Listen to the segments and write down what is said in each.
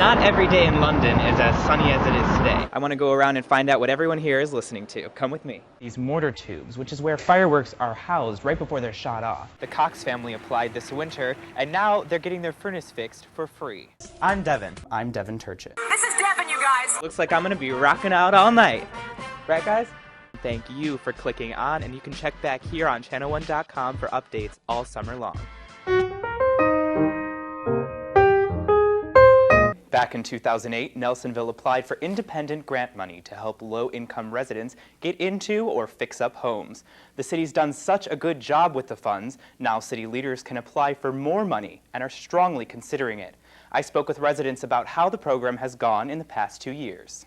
Not every day in London is as sunny as it is today. I want to go around and find out what everyone here is listening to. Come with me. These mortar tubes, which is where fireworks are housed right before they're shot off. The Cox family applied this winter, and now they're getting their furnace fixed for free. I'm Devon. I'm Devon Turchan. This is Devon, you guys! Looks like I'm gonna be rocking out all night. Right, guys? Thank you for clicking on, and you can check back here on channel1.com for updates all summer long. Back in 2008, Nelsonville applied for independent grant money to help low-income residents get into or fix up homes. The city's done such a good job with the funds, now city leaders can apply for more money and are strongly considering it. I spoke with residents about how the program has gone in the past 2 years.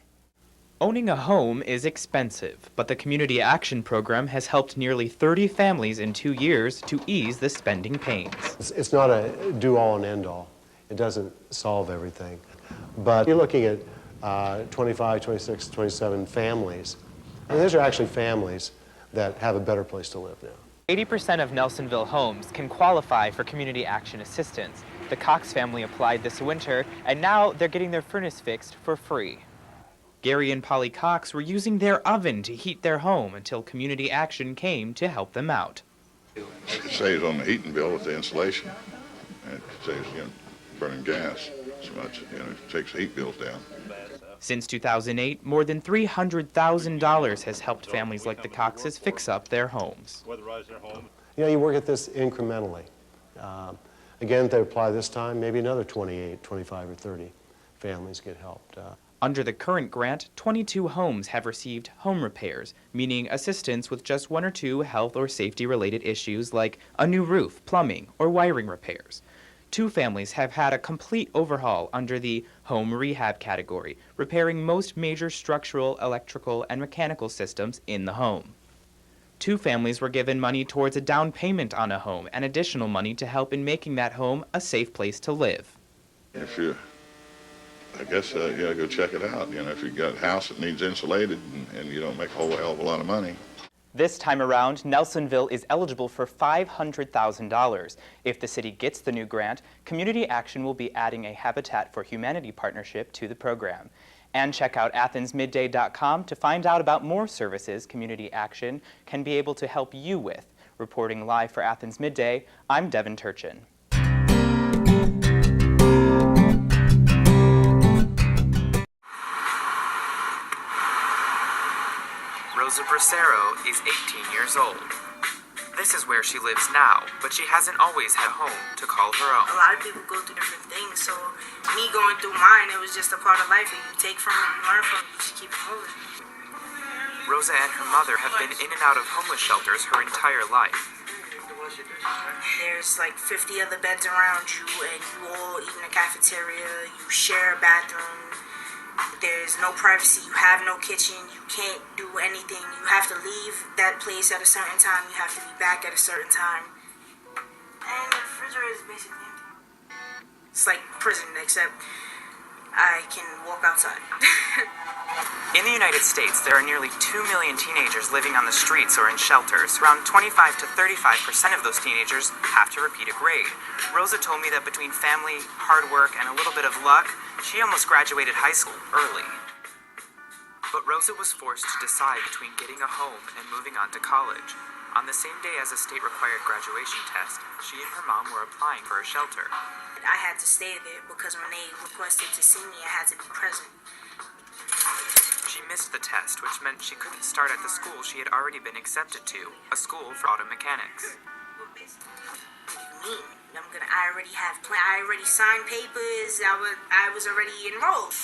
Owning a home is expensive, but the Community Action Program has helped nearly 30 families in 2 years to ease the spending pains. It's not a do-all and end-all. It doesn't solve everything. But you're looking at 25, 26, 27 families. And these are actually families that have a better place to live now. 80% of Nelsonville homes can qualify for community action assistance. The Cox family applied this winter, and now they're getting their furnace fixed for free. Gary and Polly Cox were using their oven to heat their home until community action came to help them out. It saves on the heating bill with the insulation. And it saves, burning gas so much, it takes the heat bills down. Since 2008, more than $300,000 has helped families like the Coxes fix up their homes. You work at this incrementally. Again, if they apply this time, maybe another 28, 25, or 30 families get helped. Under the current grant, 22 homes have received home repairs, meaning assistance with just 1 or 2 health or safety-related issues like a new roof, plumbing, or wiring repairs. 2 families have had a complete overhaul under the home rehab category, repairing most major structural, electrical, and mechanical systems in the home. 2 families were given money towards a down payment on a home and additional money to help in making that home a safe place to live. I guess you gotta go check it out. If you've got a house that needs insulated and you don't make a whole hell of a lot of money. This time around, Nelsonville is eligible for $500,000. If the city gets the new grant, Community Action will be adding a Habitat for Humanity partnership to the program. And check out athensmidday.com to find out about more services Community Action can be able to help you with. Reporting live for Athens Midday, I'm Devon Turchan. Rosa Bracero is 18 years old. This is where she lives now, but she hasn't always had a home to call her own. A lot of people go through different things, so me going through mine, it was just a part of life that you take from it, you learn from it, you just keep it moving. Rosa and her mother have been in and out of homeless shelters her entire life. There's like 50 other beds around you, and you all eat in a cafeteria, you share a bathroom. There's no privacy, you have no kitchen, you can't do anything. You have to leave that place at a certain time, you have to be back at a certain time. And the refrigerator is basically empty. It's like prison, except I can walk outside. In the United States, there are nearly 2 million teenagers living on the streets or in shelters. Around 25 to 35% of those teenagers have to repeat a grade. Rosa told me that between family, hard work, and a little bit of luck, she almost graduated high school early. But Rosa was forced to decide between getting a home and moving on to college. On the same day as a state-required graduation test, she and her mom were applying for a shelter. I had to stay there because when they requested to see me, I had to be present. She missed the test, which meant she couldn't start at the school she had already been accepted to, a school for auto mechanics. What do you mean? I already have plans. I already signed papers. I was already enrolled.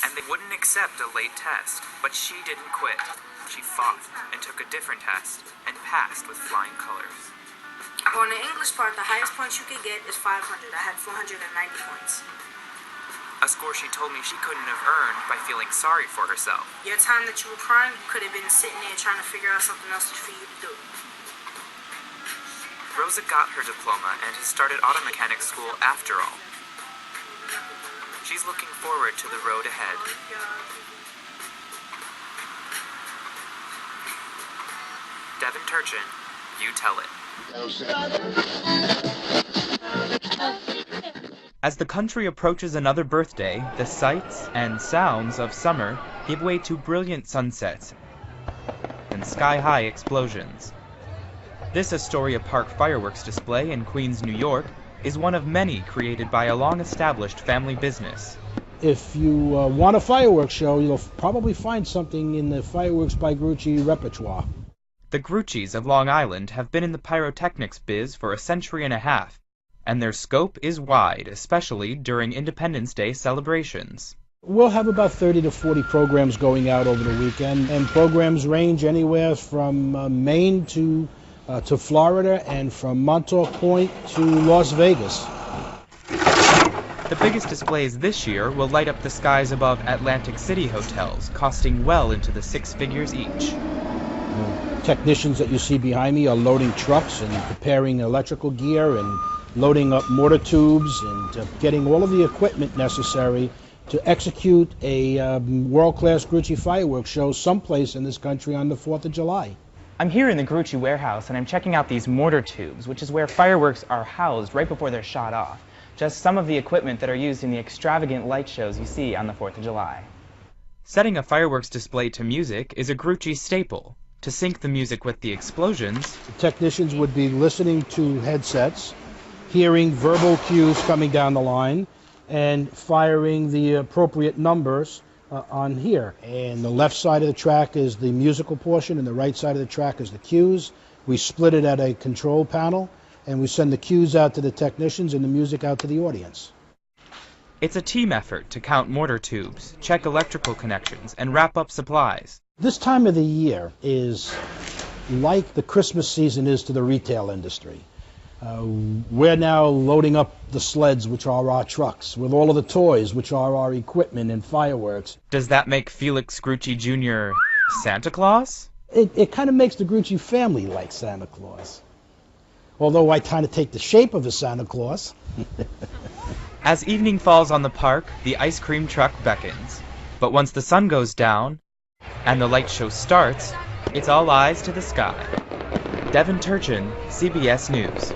And they wouldn't accept a late test, but she didn't quit. She fought and took a different test and passed with flying colors. On the English part, the highest points you could get is 500. I had 490 points. A score she told me she couldn't have earned by feeling sorry for herself. Your time that you were crying, you could have been sitting there trying to figure out something else for you to do. Rosa got her diploma and has started auto mechanic school after all. She's looking forward to the road ahead. Devon Turchan, you tell it. As the country approaches another birthday, the sights and sounds of summer give way to brilliant sunsets and sky-high explosions. This Astoria Park fireworks display in Queens, New York, is one of many created by a long-established family business. If you want a fireworks show, you'll probably find something in the Fireworks by Grucci repertoire. The Gruccis of Long Island have been in the pyrotechnics biz for a century and a half, and their scope is wide, especially during Independence Day celebrations. We'll have about 30 to 40 programs going out over the weekend, and programs range anywhere from Maine to Florida, and from Montauk Point to Las Vegas. The biggest displays this year will light up the skies above Atlantic City hotels, costing well into the six figures each. Technicians that you see behind me are loading trucks and preparing electrical gear and loading up mortar tubes and getting all of the equipment necessary to execute a world-class Grucci fireworks show someplace in this country on the 4th of July. I'm here in the Grucci warehouse and I'm checking out these mortar tubes, which is where fireworks are housed right before they're shot off. Just some of the equipment that are used in the extravagant light shows you see on the 4th of July. Setting a fireworks display to music is a Grucci staple. To sync the music with the explosions, The technicians would be listening to headsets, hearing verbal cues coming down the line, and firing the appropriate numbers on here. And the left side of the track is the musical portion, and the right side of the track is the cues. We split it at a control panel, and we send the cues out to the technicians and the music out to the audience. it's a team effort to count mortar tubes, check electrical connections, and wrap up supplies. This time of the year is like the Christmas season is to the retail industry. We're now loading up the sleds, which are our trucks, with all of the toys, which are our equipment and fireworks. Does that make Felix Grucci Jr. Santa Claus? It kind of makes the Grucci family like Santa Claus. Although I kind of take the shape of a Santa Claus. As evening falls on the park, the ice cream truck beckons. But once the sun goes down and the light show starts, it's all eyes to the sky. Devon Turchan, CBS News.